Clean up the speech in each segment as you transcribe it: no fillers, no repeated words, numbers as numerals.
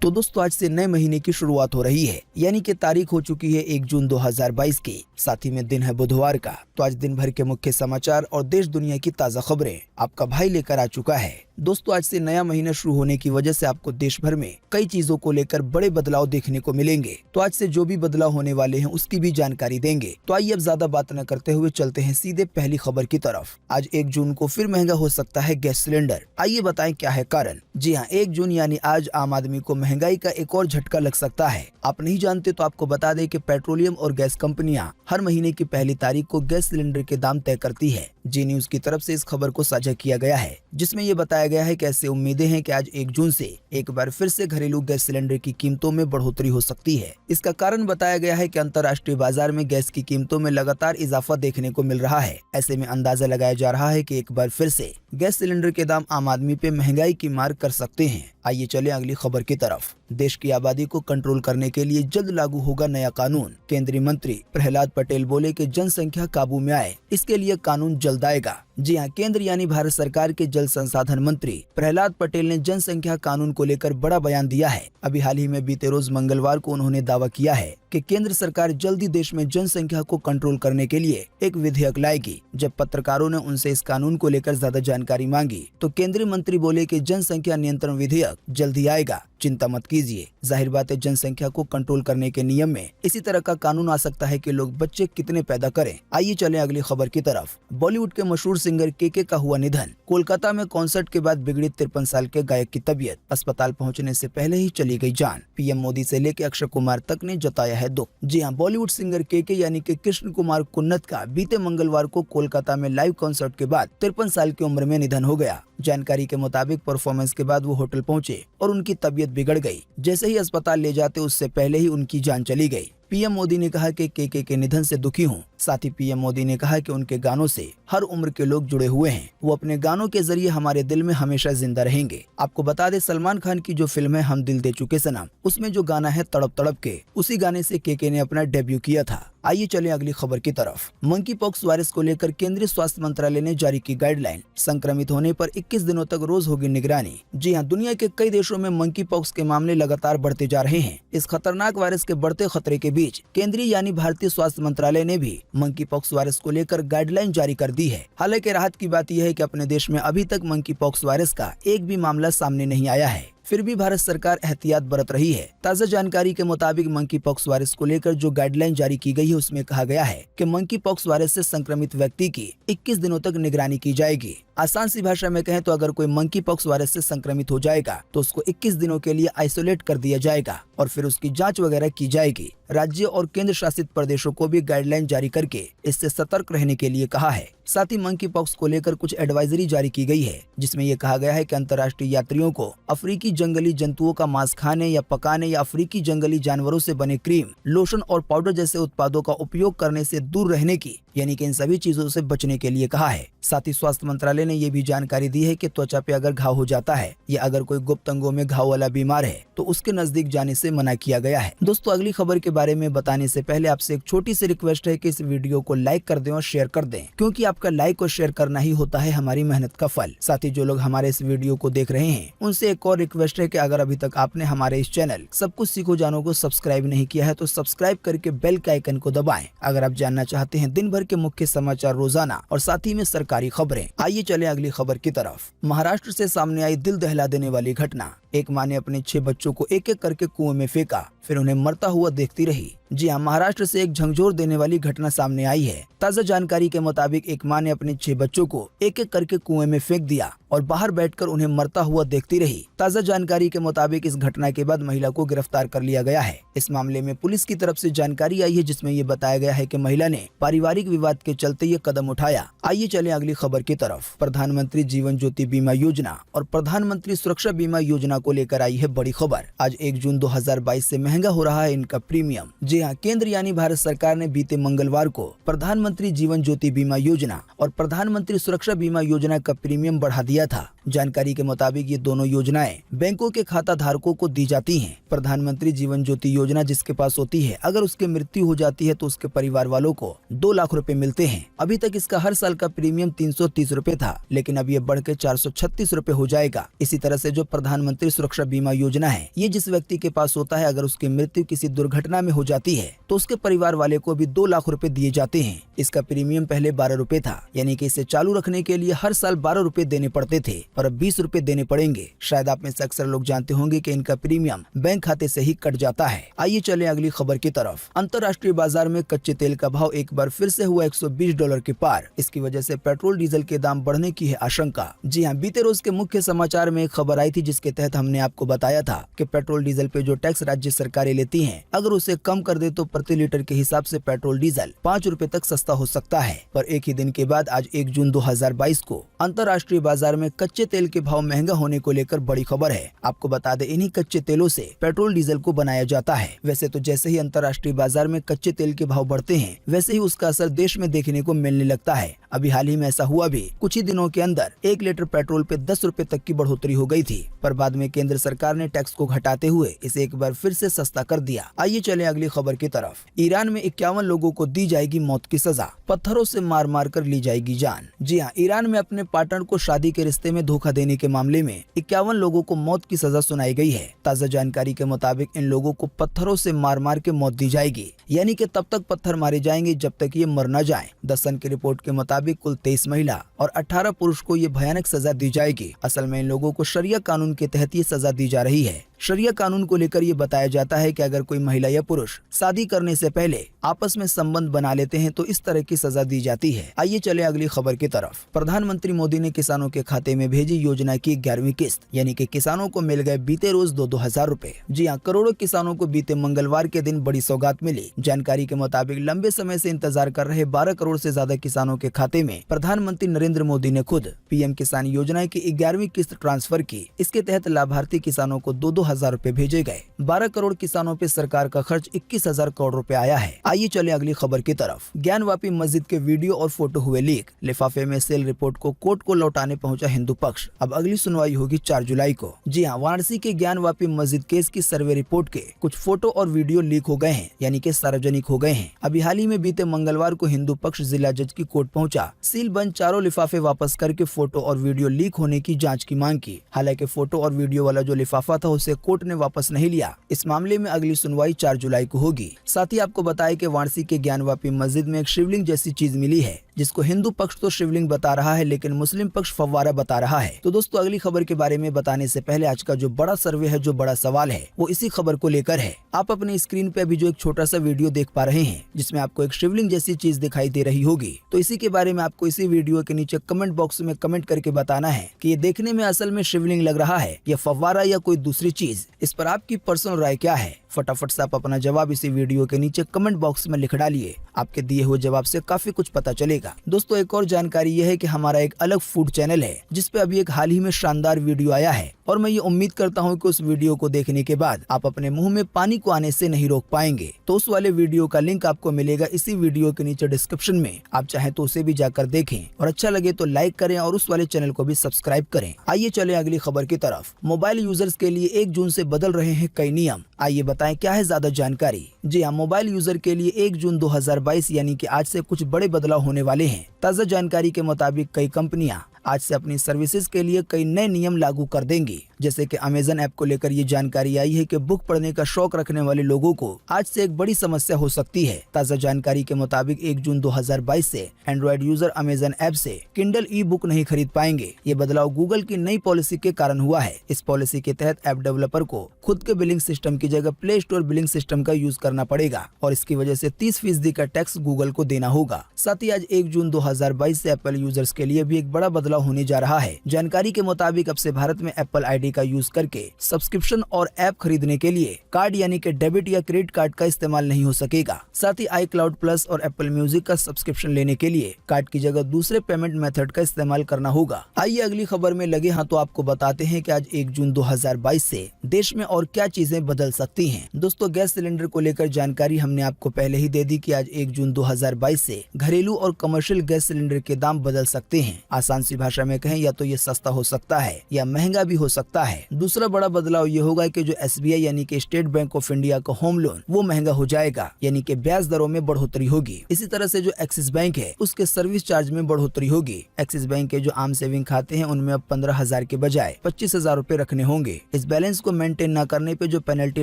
तो दोस्तों आज से नए महीने की शुरुआत हो रही है, यानी कि तारीख हो चुकी है 1 जून 2022 की, साथ ही में दिन है बुधवार का। तो आज दिन भर के मुख्य समाचार और देश दुनिया की ताज़ा खबरें आपका भाई लेकर आ चुका है। दोस्तों आज से नया महीना शुरू होने की वजह से आपको देश भर में कई चीजों को लेकर बड़े बदलाव देखने को मिलेंगे। तो आज से जो भी बदलाव होने वाले हैं उसकी भी जानकारी देंगे। तो आइए अब ज्यादा बात न करते हुए चलते हैं सीधे पहली खबर की तरफ। आज 1 जून को फिर महंगा हो सकता है गैस सिलेंडर। आइए बताएं क्या है कारण। जी हाँ, 1 जून यानी आज आम आदमी को महंगाई का एक और झटका लग सकता है। आप नहीं जानते तो आपको बता दें कि पेट्रोलियम और गैस कंपनियां हर महीने की पहली तारीख को गैस सिलेंडर के दाम तय करती है। जी न्यूज की तरफ से इस खबर को साझा किया गया है, जिसमें ये बताया गया है कि ऐसे उम्मीदें हैं कि आज 1 जून से एक बार फिर से घरेलू गैस सिलेंडर की कीमतों में बढ़ोतरी हो सकती है। इसका कारण बताया गया है कि अंतर्राष्ट्रीय बाजार में गैस की कीमतों में लगातार इजाफा देखने को मिल रहा है। ऐसे में अंदाजा लगाया जा रहा है कि एक बार फिर से गैस सिलेंडर के दाम आम आदमी पे महंगाई की मार कर सकते हैं। आइए चले अगली खबर की तरफ। देश की आबादी को कंट्रोल करने के लिए जल्द लागू होगा नया कानून। केंद्रीय मंत्री प्रहलाद पटेल बोले कि जनसंख्या काबू में आए, इसके लिए कानून जल्द आएगा। जी हाँ, केंद्र यानी भारत सरकार के जल संसाधन मंत्री प्रहलाद पटेल ने जनसंख्या कानून को लेकर बड़ा बयान दिया है। अभी हाल ही में बीते रोज मंगलवार को उन्होंने दावा किया है कि केंद्र सरकार जल्दी देश में जनसंख्या को कंट्रोल करने के लिए एक विधेयक लाएगी। जब पत्रकारों ने उनसे इस कानून को लेकर ज्यादा जानकारी मांगी तो केंद्रीय मंत्री बोले कि जनसंख्या नियंत्रण विधेयक जल्दी आएगा, चिंता मत कीजिए। जाहिर बात है, जनसंख्या को कंट्रोल करने के नियम में इसी तरह का कानून आ सकता है कि लोग बच्चे कितने पैदा करें। आइए चलें अगली खबर की तरफ। बॉलीवुड के मशहूर सिंगर के का हुआ निधन। कोलकाता में कॉन्सर्ट के बाद बिगड़ी 53 साल के गायक की तबीयत। अस्पताल पहुंचने से पहले ही चली गई जान। पीएम मोदी से लेकर अक्षय कुमार तक ने जताया है दुख। जी हाँ, बॉलीवुड सिंगर के यानी कि कृष्ण कुमार कुन्नत का बीते मंगलवार को कोलकाता में लाइव कॉन्सर्ट के बाद 53 साल की उम्र में निधन हो गया। जानकारी के मुताबिक परफॉर्मेंस के बाद वो होटल पहुंचे और उनकी तबीयत बिगड़ गई। जैसे ही अस्पताल ले जाते उससे पहले ही उनकी जान चली गई। पीएम मोदी ने कहा कि के निधन से दुखी हूँ। साथ ही पीएम मोदी ने कहा कि उनके गानों से हर उम्र के लोग जुड़े हुए हैं। वो अपने गानों के जरिए हमारे दिल में हमेशा जिंदा रहेंगे। आपको बता दें, सलमान खान की जो फिल्म है हम दिल दे चुके सनम, उसमें जो गाना है तड़प तड़प के, उसी गाने से के ने अपना डेब्यू किया था। आइए चलें अगली खबर की तरफ। मंकी पॉक्स वायरस को लेकर केंद्रीय स्वास्थ्य मंत्रालय ने जारी की गाइडलाइन। संक्रमित होने पर 21 दिनों तक रोज होगी निगरानी। जी हाँ, दुनिया के कई देशों में मंकी पॉक्स के मामले लगातार बढ़ते जा रहे हैं। इस खतरनाक वायरस के बढ़ते खतरे के बीच केंद्रीय यानी भारतीय स्वास्थ्य मंत्रालय ने भी मंकी पॉक्स वायरस को लेकर गाइडलाइन जारी कर दी है। हालांकि राहत की बात यह है कि अपने देश में अभी तक मंकी पॉक्स वायरस का एक भी मामला सामने नहीं आया है। फिर भी भारत सरकार एहतियात बरत रही है। ताज़ा जानकारी के मुताबिक मंकी पॉक्स वायरस को लेकर जो गाइडलाइन जारी की गई है उसमें कहा गया है कि मंकी पॉक्स वायरस से संक्रमित व्यक्ति की 21 दिनों तक निगरानी की जाएगी। आसान सी भाषा में कहें तो अगर कोई मंकी पॉक्स वायरस से संक्रमित हो जाएगा तो उसको 21 दिनों के लिए आइसोलेट कर दिया जाएगा और फिर उसकी जांच वगैरह की जाएगी। राज्य और केंद्र शासित प्रदेशों को भी गाइडलाइन जारी करके इससे सतर्क रहने के लिए कहा है। साथ ही मंकी पॉक्स को लेकर कुछ एडवाइजरी जारी की गई है, जिसमें यह कहा गया है कि अंतर्राष्ट्रीय यात्रियों को अफ्रीकी जंगली जंतुओं का मांस खाने या पकाने या अफ्रीकी जंगली जानवरों से बने क्रीम, लोशन और पाउडर जैसे उत्पादों का उपयोग करने से दूर रहने की, यानी कि इन सभी चीजों से बचने के लिए कहा है। साथ ही स्वास्थ्य मंत्रालय ने यह भी जानकारी दी है कि त्वचा पे अगर घाव हो जाता है या अगर कोई गुप्त अंगों में घाव वाला बीमार है तो उसके नजदीक जाने से मना किया गया है। दोस्तों अगली खबर के बारे में बताने से पहले आपसे एक छोटी सी रिक्वेस्ट है कि इस वीडियो को लाइक कर दें और शेयर कर दें, क्योंकि आपका लाइक और शेयर करना ही होता है हमारी मेहनत का फल। साथ ही जो लोग हमारे इस वीडियो को देख रहे हैं उनसे एक और रिक्वेस्ट है कि अगर अभी तक आपने हमारे इस चैनल सब कुछ सीखो जानो को सब्सक्राइब नहीं किया है तो सब्सक्राइब करके बेल के आइकन को दबाएं। अगर आप जानना चाहते हैं दिन भर के मुख्य समाचार रोजाना और साथ ही में सरकारी खबरें। आइए चले अगली खबर की तरफ। महाराष्ट्र से सामने आई दिल दहला देने वाली घटना। एक मां ने अपने 6 बच्चों को एक एक करके कुएं में फेंका, फिर उन्हें मरता हुआ देखती रही। जी हाँ, महाराष्ट्र से एक झंझोर देने वाली घटना सामने आई है। ताज़ा जानकारी के मुताबिक एक मां ने अपने 6 बच्चों को एक एक करके कुएं में फेंक दिया और बाहर बैठकर उन्हें मरता हुआ देखती रही। ताज़ा जानकारी के मुताबिक इस घटना के बाद महिला को गिरफ्तार कर लिया गया है। इस मामले में पुलिस की तरफ से जानकारी आई है, जिसमें ये बताया गया है कि महिला ने पारिवारिक विवाद के चलते ये कदम उठाया। आइए चले अगली खबर की तरफ। प्रधानमंत्री जीवन ज्योति बीमा योजना और प्रधानमंत्री सुरक्षा बीमा योजना को लेकर आई है बड़ी खबर। आज 1 जून 2022 से महंगा हो रहा है इनका प्रीमियम। जी हाँ, केंद्र यानी भारत सरकार ने बीते मंगलवार को प्रधानमंत्री जीवन ज्योति बीमा योजना और प्रधानमंत्री सुरक्षा बीमा योजना का प्रीमियम बढ़ा दिया था। जानकारी के मुताबिक ये दोनों योजनाएं बैंकों के खाता धारकों को दी जाती हैं। प्रधानमंत्री जीवन ज्योति योजना जिसके पास होती है, अगर उसकी मृत्यु हो जाती है तो उसके परिवार वालों को 2 लाख रुपए मिलते हैं। अभी तक इसका हर साल का प्रीमियम 330 रुपए था, लेकिन अब ये बढ़ के 436 रुपए हो जाएगा। इसी तरह से जो प्रधानमंत्री सुरक्षा बीमा योजना है। ये जिस व्यक्ति के पास होता है, अगर उसकी मृत्यु किसी दुर्घटना में हो जाती है तो उसके परिवार वाले को भी 2 लाख रुपए दिए जाते हैं। इसका प्रीमियम पहले 12 रुपए था, यानी कि इसे चालू रखने के लिए हर साल 12 रुपए देने पड़ते थे और अब 20 रुपए देने पड़ेंगे। शायद आप में से अक्सर लोग जानते होंगे कि इनका प्रीमियम बैंक खाते से ही कट जाता है। आइए चले अगली खबर की तरफ। अंतर्राष्ट्रीय बाजार में कच्चे तेल का भाव एक बार फिर से हुआ $120 के पार। इसकी वजह से पेट्रोल डीजल के दाम बढ़ने की है आशंका। जी हाँ, बीते रोज के मुख्य समाचार में एक खबर आई थी जिसके तहत हमने आपको बताया था कि पेट्रोल डीजल पे जो टैक्स राज्य सरकारें लेती हैं, अगर उसे कम कर दे तो प्रति लीटर के हिसाब से पेट्रोल डीजल 5 रुपए तक सस्ता हो सकता है। पर एक ही दिन के बाद आज 1 जून 2022 को अंतर्राष्ट्रीय बाजार में कच्चे तेल के भाव महंगा होने को लेकर बड़ी खबर है। आपको बता दें, इन्हीं कच्चे तेलों से पेट्रोल डीजल को बनाया जाता है। वैसे तो जैसे ही अंतर्राष्ट्रीय बाजार में कच्चे तेल के भाव बढ़ते हैं, वैसे ही उसका असर देश में देखने को मिलने लगता है। अभी हाल ही में ऐसा हुआ भी। कुछ ही दिनों के अंदर 1 लीटर पेट्रोल पे 10 रुपए तक की बढ़ोतरी हो गई थी, पर बाद में केंद्र सरकार ने टैक्स को घटाते हुए इसे एक बार फिर से सस्ता कर दिया। आइए चले अगली खबर की तरफ। ईरान में 51 लोगों को दी जाएगी मौत की सजा, पत्थरों से मार मार कर ली जाएगी जान। जी हाँ, ईरान में अपने पार्टनर को शादी के रिश्ते में धोखा देने के मामले में 51 लोगों को मौत की सजा सुनाई गई है। ताजा जानकारी के मुताबिक इन लोगों को पत्थरों से मार मार के मौत दी जाएगी, यानी कि तब तक पत्थर मारे जाएंगे जब तक ये मर न जाए। द सन की रिपोर्ट के मुताबिक कुल 23 महिला और 18 पुरुष को ये भयानक सजा दी जाएगी। असल में इन लोगों को शरिया कानून के तहत ये सजा दी जा रही है। शरिया कानून को लेकर ये बताया जाता है कि अगर कोई महिला या पुरुष शादी करने से पहले आपस में संबंध बना लेते हैं तो इस तरह की सजा दी जाती है। आइए चले अगली खबर की तरफ। प्रधानमंत्री मोदी ने किसानों के खाते में भेजी योजना की 11वीं किस्त, यानी कि किसानों को मिल गए बीते रोज 2-2 हजार रुपए। जी हाँ, करोड़ों किसानों को बीते मंगलवार के दिन बड़ी सौगात मिली। जानकारी के मुताबिक लंबे समय से इंतजार कर रहे 12 करोड़ से ज्यादा किसानों के खाते में प्रधानमंत्री नरेंद्र मोदी ने खुद पीएम किसान योजना की 11वीं किस्त ट्रांसफर की। इसके तहत लाभार्थी किसानों को 2-2 हजार रुपए भेजे गए। 12 करोड़ किसानों पे सरकार का खर्च 21,000 करोड़ रुपए आया है। आइए चले अगली खबर की तरफ। ज्ञानवापी मस्जिद के वीडियो और फोटो हुए लीक। लिफाफे में सेल रिपोर्ट को कोर्ट को लौटाने पहुंचा हिंदू पक्ष। अब अगली सुनवाई होगी 4 जुलाई को। जी हाँ, वाराणसी के ज्ञानवापी मस्जिद केस की सर्वे रिपोर्ट के कुछ फोटो और वीडियो लीक हो गए हैं, यानी कि सार्वजनिक हो गए हैं। अभी हाल ही में बीते मंगलवार को हिंदू पक्ष जिला जज की कोर्ट पहुंचा। सील बंद चारों लिफाफे वापस करके फोटो और वीडियो लीक होने की जांच की मांग की। हालांकि फोटो और वीडियो वाला जो लिफाफा था उसे कोर्ट ने वापस नहीं लिया। इस मामले में अगली सुनवाई 4 जुलाई को होगी। साथ ही आपको बताएं कि वाराणसी के ज्ञानवापी मस्जिद में एक शिवलिंग जैसी चीज मिली है, जिसको हिंदू पक्ष तो शिवलिंग बता रहा है लेकिन मुस्लिम पक्ष फव्वारा बता रहा है। तो दोस्तों, अगली खबर के बारे में बताने से पहले आज का जो बड़ा सर्वे है, जो बड़ा सवाल है, वो इसी खबर को लेकर है। आप अपनी स्क्रीन पे अभी जो एक छोटा सा वीडियो देख पा रहे हैं, जिसमें आपको एक शिवलिंग जैसी चीज दिखाई दे रही होगी, तो इसी के बारे में आपको इसी वीडियो के नीचे कमेंट बॉक्स में कमेंट करके बताना है कि ये देखने में असल में शिवलिंग लग रहा है या फव्वारा या कोई दूसरी चीज। इस पर आपकी पर्सनल राय क्या है? फटाफट से आप अपना जवाब इसी वीडियो के नीचे कमेंट बॉक्स में लिख डालिए। आपके दिए हुए जवाब से काफी कुछ पता चलेगा। दोस्तों, एक और जानकारी यह है कि हमारा एक अलग फूड चैनल है, जिसपे अभी एक हाल ही में शानदार वीडियो आया है और मैं ये उम्मीद करता हूँ कि उस वीडियो को देखने के बाद आप अपने मुंह में पानी को आने से नहीं रोक पाएंगे। तो उस वाले वीडियो का लिंक आपको मिलेगा इसी वीडियो के नीचे डिस्क्रिप्शन में। आप चाहें तो उसे भी जाकर देखें और अच्छा लगे तो लाइक करें और उस वाले चैनल को भी सब्सक्राइब करें। आइए चले अगली खबर की तरफ। मोबाइल यूजर्स के लिए 1 जून से बदल रहे हैं कई नियम। आइए बताएं क्या है ज्यादा जानकारी। जी हाँ, मोबाइल यूजर के लिए 1 जून 2022 यानी कि आज से कुछ बड़े बदलाव होने वाले हैं। ताजा जानकारी के मुताबिक कई कंपनियां आज से अपनी सर्विसेज के लिए कई नए नियम लागू कर देंगी। जैसे कि अमेजन ऐप को लेकर ये जानकारी आई है कि बुक पढ़ने का शौक रखने वाले लोगों को आज से एक बड़ी समस्या हो सकती है। ताजा जानकारी के मुताबिक 1 जून 2022 से एंड्रॉइड यूजर अमेजन ऐप से किंडल ई बुक नहीं खरीद पाएंगे। ये बदलाव गूगल की नई पॉलिसी के कारण हुआ है। इस पॉलिसी के तहत ऐप डेवलपर को खुद के बिलिंग सिस्टम की जगह प्ले स्टोर बिलिंग सिस्टम का यूज करना पड़ेगा और इसकी वजह से 30% का टैक्स गूगल को देना होगा। साथ ही आज 1 जून 2022 से एप्पल यूजर्स के लिए भी एक बड़ा बदलाव होने जा रहा है। जानकारी के मुताबिक अब से भारत में एप्पल आईडी का यूज करके सब्सक्रिप्शन और ऐप खरीदने के लिए कार्ड यानी कि डेबिट या क्रेडिट कार्ड का इस्तेमाल नहीं हो सकेगा। साथ ही iCloud प्लस और एप्पल म्यूजिक का सब्सक्रिप्शन लेने के लिए कार्ड की जगह दूसरे पेमेंट मेथड का इस्तेमाल करना होगा। आइए अगली खबर में लगे हाथों आपको बताते हैं कि आज 1 जून 2022 से देश में और क्या चीजें बदल सकती हैं। दोस्तों, गैस सिलेंडर को लेकर जानकारी हमने आपको पहले ही दे दी कि आज 1 जून 2022 से घरेलू और कमर्शियल गैस सिलेंडर के दाम बदल सकते हैं। आसान सी भाषा में कहें या तो ये सस्ता हो सकता है या महंगा भी हो सकता है। दूसरा बड़ा बदलाव ये होगा कि जो SBI यानी कि स्टेट बैंक ऑफ इंडिया का होम लोन वो महंगा हो जाएगा, यानी कि ब्याज दरों में बढ़ोतरी होगी। इसी तरह से जो एक्सिस बैंक है उसके सर्विस चार्ज में बढ़ोतरी होगी। एक्सिस बैंक के जो आम सेविंग खाते हैं उनमें अब 15,000 के बजाय 25,000 रूपए रखने होंगे। इस बैलेंस को मेंटेन न करने पे जो पेनल्टी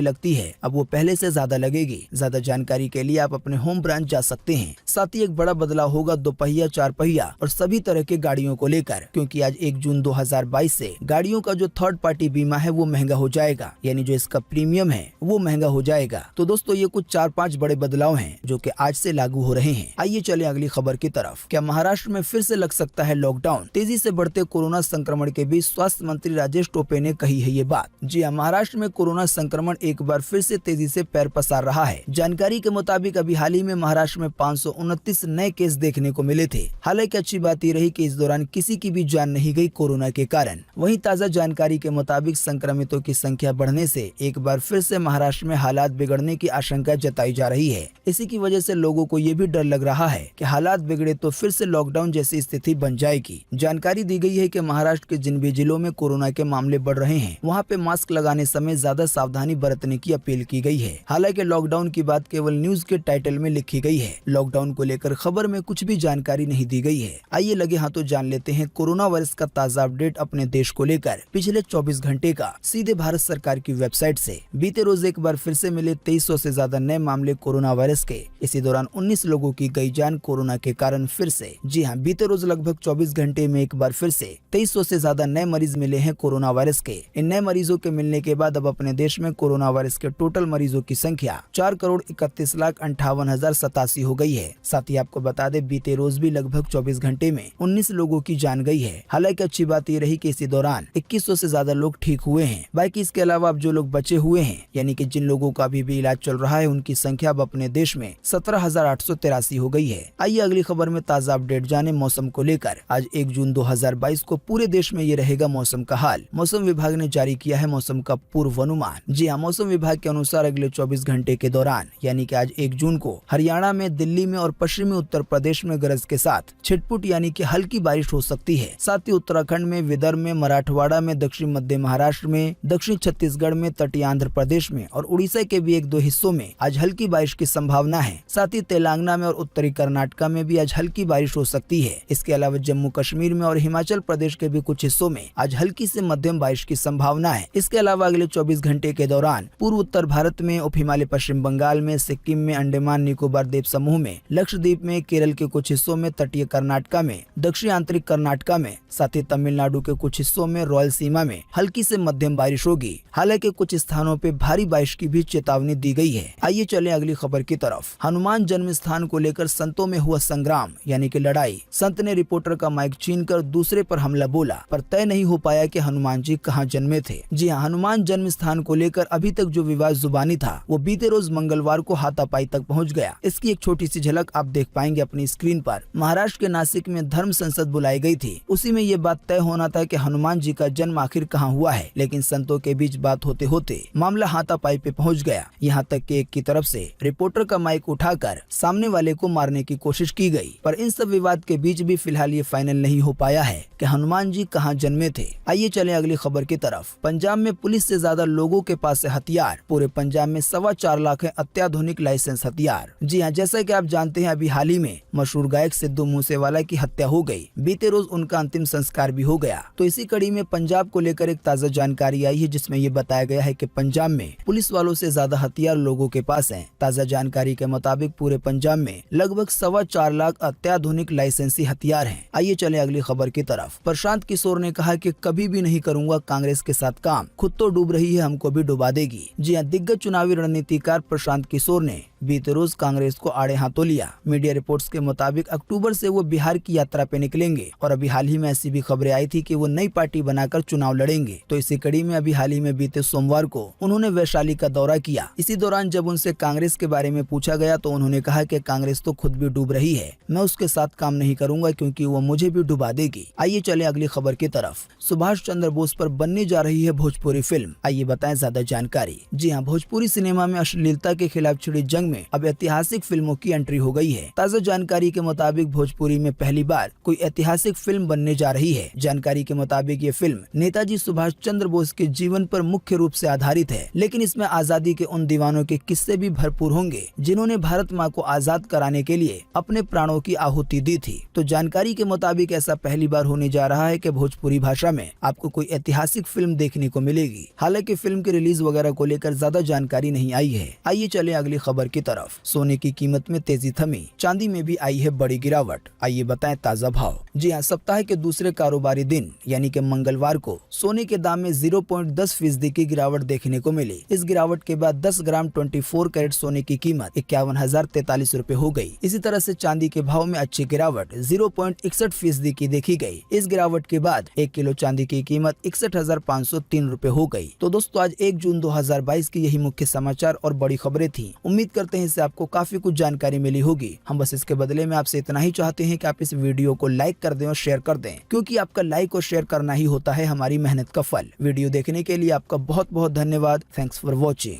लगती है अब वो पहले से ज्यादा लगेगी। ज्यादा जानकारी के लिए आप अपने होम ब्रांच जा सकते हैं। साथ ही एक बड़ा बदलाव होगा 2 पहिया 4 पहिया और सभी तरह के गाड़ियों को लेकर, क्योंकि आज 1 जून 2022 से गाड़ियों का जो थर्ड पार्टी बीमा है वो महंगा हो जाएगा, यानी जो इसका प्रीमियम है वो महंगा हो जाएगा। तो दोस्तों ये कुछ 4-5 बड़े बदलाव हैं जो कि आज से लागू हो रहे हैं। आइए चले अगली खबर की तरफ। क्या महाराष्ट्र में फिर से लग सकता है लॉकडाउन? तेजी से बढ़ते कोरोना संक्रमण के बीच स्वास्थ्य मंत्री राजेश टोपे ने कही है ये बात। जी हाँ, महाराष्ट्र में कोरोना संक्रमण एक बार फिर से तेजी से पैर पसार रहा है। जानकारी के मुताबिक अभी हाल ही में महाराष्ट्र में 529 नए केस देखने को मिले थे। हालांकि अच्छी बात ये रही कि इस दौरान किसी की भी जान नहीं गई कोरोना के कारण। वहीं ताजा जानकारी के मुताबिक संक्रमितों की संख्या बढ़ने से एक बार फिर से महाराष्ट्र में हालात बिगड़ने की आशंका जताई जा रही है। इसी की वजह से लोगों को ये भी डर लग रहा है कि हालात बिगड़े तो फिर से लॉकडाउन जैसी स्थिति बन जाएगी। जानकारी दी गई है कि महाराष्ट्र के जिन भी जिलों में कोरोना के मामले बढ़ रहे हैं वहाँ पे मास्क लगाने समय ज्यादा सावधानी बरतने की अपील की गई है। हालांकि लॉकडाउन की बात केवल न्यूज के टाइटल में लिखी गई है। लॉकडाउन को लेकर खबर में कुछ भी जानकारी नहीं दी गई है। आइए लगे हाथों जान लेते हैं कोरोना वायरस का ताजा अपडेट अपने देश को लेकर पिछले 24 घंटे का सीधे भारत सरकार की वेबसाइट से। बीते रोज एक बार फिर से मिले 2300 से ज्यादा नए मामले कोरोना वायरस के। इसी दौरान 19 लोगों की गई जान कोरोना के कारण फिर से। जी हाँ, बीते रोज लगभग 24 घंटे में एक बार फिर से 2300 से ज्यादा नए मरीज मिले हैं कोरोना वायरस के। इन नए मरीजों के मिलने के बाद अब अपने देश में कोरोना वायरस के टोटल मरीजों की संख्या 4,31,58,087 हो गई है। साथ ही आपको बता दें बीते रोज भी लगभग 24 घंटे में 19 लोगों की जान गई है। हालांकि अच्छी बात ये रही कि इसी दौरान 2100 से ज्यादा लोग ठीक हुए हैं। बाकी इसके अलावा अब जो लोग बचे हुए हैं, यानी कि जिन लोगों का अभी भी इलाज चल रहा है, उनकी संख्या अब अपने देश में 17,883 हो गई है। आइए अगली खबर में ताजा अपडेट जाने मौसम को लेकर। आज 1 जून 2022 को पूरे देश में ये रहेगा मौसम का हाल। मौसम विभाग ने जारी किया है मौसम का पूर्वानुमान। जी हाँ, मौसम विभाग के अनुसार अगले 24 घंटे के दौरान यानी कि आज 1 जून को हरियाणा में, दिल्ली में और पश्चिमी उत्तर प्रदेश में गरज के साथ छिटपुट यानी कि हल्की बारिश हो सकती है। साथ ही उत्तराखंड में, विदर्भ में, मराठवाड़ा में, दक्षिण मध्य महाराष्ट्र में, दक्षिण छत्तीसगढ़ में, तटीय आंध्र प्रदेश में और उड़ीसा के भी 1-2 हिस्सों में आज हल्की बारिश की संभावना है। साथ ही तेलंगाना में और उत्तरी कर्नाटका में भी आज हल्की बारिश हो सकती है। इसके अलावा जम्मू कश्मीर में और हिमाचल प्रदेश के भी कुछ हिस्सों में आज हल्की से मध्यम बारिश की संभावना है। इसके अलावा अगले 24 घंटे के दौरान पूर्व उत्तर भारत में, उप हिमालय पश्चिम बंगाल में, सिक्किम में, अंडमान निकोबार द्वीप समूह में, लक्षद्वीप में, केरल के कुछ हिस्सों में, तटीय कर्नाटका में, दक्षिण आंतरिक कर्नाटका में, साथ ही तमिलनाडु के कुछ हिस्सों में, रॉयल सीमा में हल्की से मध्यम बारिश होगी। हालांकि कुछ स्थानों पे भारी बारिश की भी चेतावनी दी गई है। आइए चले अगली खबर की तरफ। हनुमान जन्म स्थान को लेकर संतों में हुआ संग्राम यानी कि लड़ाई। संत ने रिपोर्टर का माइक छीनकर दूसरे पर हमला बोला, पर तय नहीं हो पाया कि हनुमान जी कहाँ जन्मे थे। जी हाँ, हनुमान जन्म स्थान को लेकर अभी तक जो विवाद जुबानी था वो बीते रोज मंगलवार को हाथापाई तक पहुंच गया। इसकी एक छोटी सी झलक आप देख पाएंगे अपनी स्क्रीन पर। महाराष्ट्र के नासिक में धर्म संसद बुलाई गई थी। उसी में ये बात तय होना था कि हनुमान जी का जन्म आखिर कहाँ हुआ है, लेकिन संतों के बीच बात होते होते मामला हाथापाई पे पहुंच गया। यहाँ तक कि एक की तरफ से रिपोर्टर का माइक उठाकर सामने वाले को मारने की कोशिश की गई। पर इन सब विवाद के बीच भी फिलहाल ये फाइनल नहीं हो पाया है कि हनुमान जी कहाँ जन्मे थे। आइए चले अगली खबर की तरफ। पंजाब में पुलिस से ज्यादा लोगों के पास है हथियार। पूरे पंजाब में 4.25 लाख है अत्याधुनिक लाइसेंस हथियार। जी हाँ, जैसा कि आप जानते हैं अभी हाल ही में मशहूर गायक सिद्धू मूसेवाला की हत्या हो गई। बीते रोज उनका अंतिम संस्कार भी हो गया। तो इसी कड़ी में पंजाब को लेकर एक ताजा जानकारी आई है जिसमें ये बताया गया है कि पंजाब में पुलिस वालों से ज्यादा हथियार लोगों के पास हैं। ताजा जानकारी के मुताबिक पूरे पंजाब में लगभग 4.25 लाख अत्याधुनिक लाइसेंसी हथियार हैं। आइए चले अगली खबर की तरफ। प्रशांत किशोर ने कहा कि कभी भी नहीं करूंगा कांग्रेस के साथ काम, खुद तो डूब रही है हमको भी डुबा देगी। जी हाँ, दिग्गज चुनावी रणनीतिकार प्रशांत किशोर ने बीते रोज कांग्रेस को आड़े हाथों लिया। मीडिया रिपोर्ट्स के मुताबिक अक्टूबर से वो बिहार की यात्रा पे निकलेंगे और अभी हाल ही में ऐसी भी खबरें आई थी कि वो नई पार्टी बनाकर चुनाव लड़ेंगे। तो इसी कड़ी में अभी हाल ही में बीते सोमवार को उन्होंने वैशाली का दौरा किया। इसी दौरान जब उनसे कांग्रेस के बारे में पूछा गया तो उन्होंने कहा कि कांग्रेस तो खुद भी डूब रही है, मैं उसके साथ काम नहीं करूंगा क्योंकि वो मुझे भी डुबा देगी। आइए चले अगली खबर की तरफ। सुभाष चंद्र बोस पर बनने जा रही है भोजपुरी फिल्म। आइए बताएं ज्यादा जानकारी। जी हाँ, भोजपुरी सिनेमा में अश्लीलता के खिलाफ छिड़ी जंग रंग में अब ऐतिहासिक फिल्मों की एंट्री हो गई है। ताज़ा जानकारी के मुताबिक भोजपुरी में पहली बार कोई ऐतिहासिक फिल्म बनने जा रही है। जानकारी के मुताबिक ये फिल्म नेताजी सुभाष चंद्र बोस के जीवन पर मुख्य रूप से आधारित है, लेकिन इसमें आजादी के उन दीवानों के किस्से भी भरपूर होंगे जिन्होंने भारत माँ को आजाद कराने के लिए अपने प्राणों की आहुति दी थी। तो जानकारी के मुताबिक ऐसा पहली बार होने जा रहा है कि भोजपुरी भाषा में आपको कोई ऐतिहासिक फिल्म देखने को मिलेगी। हालांकि फिल्म की रिलीज वगैरह को लेकर ज्यादा जानकारी नहीं आई है। आइए चले अगली खबर की तरफ। सोने की कीमत में तेजी थमी, चांदी में भी आई है बड़ी गिरावट। आइए बताएं ताजा भाव। जी हाँ, सप्ताह के दूसरे कारोबारी दिन यानी कि मंगलवार को सोने के दाम में 0.10% की गिरावट देखने को मिली। इस गिरावट के बाद 10 ग्राम 24 कैरेट सोने की कीमत 51,043 रुपए हो गई। इसी तरह से चांदी के भाव में अच्छी गिरावट 0.61% की देखी गई। इस गिरावट के बाद 1 किलो चांदी की कीमत 61,503 रुपए हो गई। तो दोस्तों, आज 1 जून 2022 की यही मुख्य समाचार और बड़ी खबरें थी। उम्मीद करते हैं इससे आपको काफी कुछ जानकारी मिली होगी। हम बस इसके बदले में आपसे इतना ही चाहते हैं कि आप इस वीडियो को लाइक कर दें और शेयर कर दें, क्योंकि आपका लाइक और शेयर करना ही होता है हमारी मेहनत का फल। वीडियो देखने के लिए आपका बहुत बहुत धन्यवाद। Thanks for watching.